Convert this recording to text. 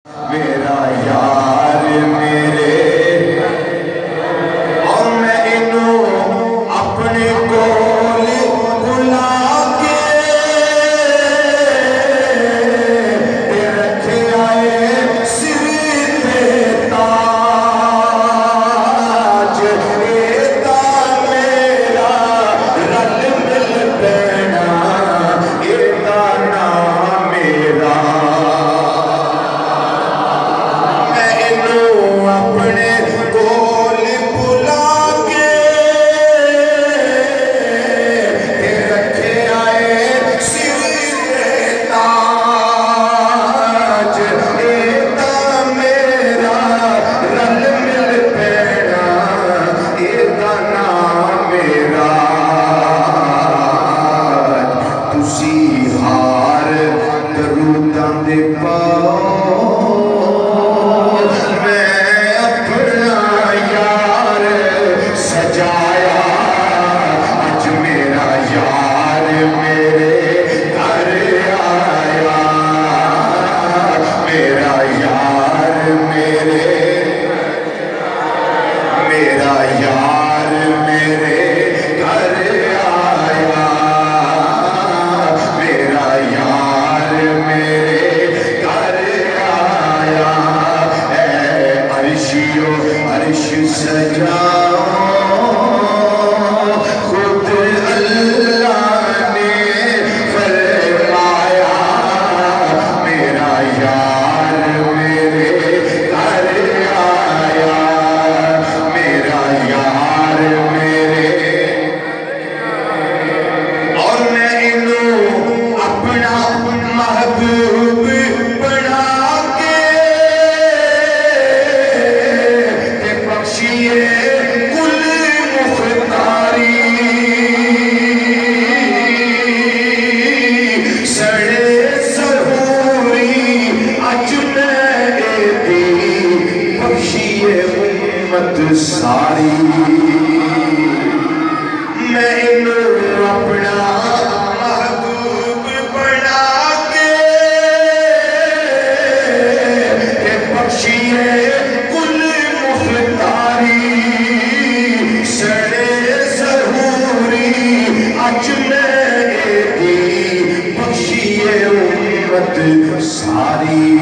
मेरा यार मेरे और मैं इनू अपने कोल बुला के रखे आए सिर पे ताज एदा मेरा रल मिल पैना एदा नाम मेरा अपने कोल बुला के रखे आए सिर पे ताज एदा मेरा रल मिल पैना एदा नाम मेरा तुसी हार दरूदां दे पाओ सारी मैं इनू अपना महबूब बना के बख्शिए कुल मुख्तारी सड़े ज़हूरी अज मैं बख्शिए उम्मत सारी।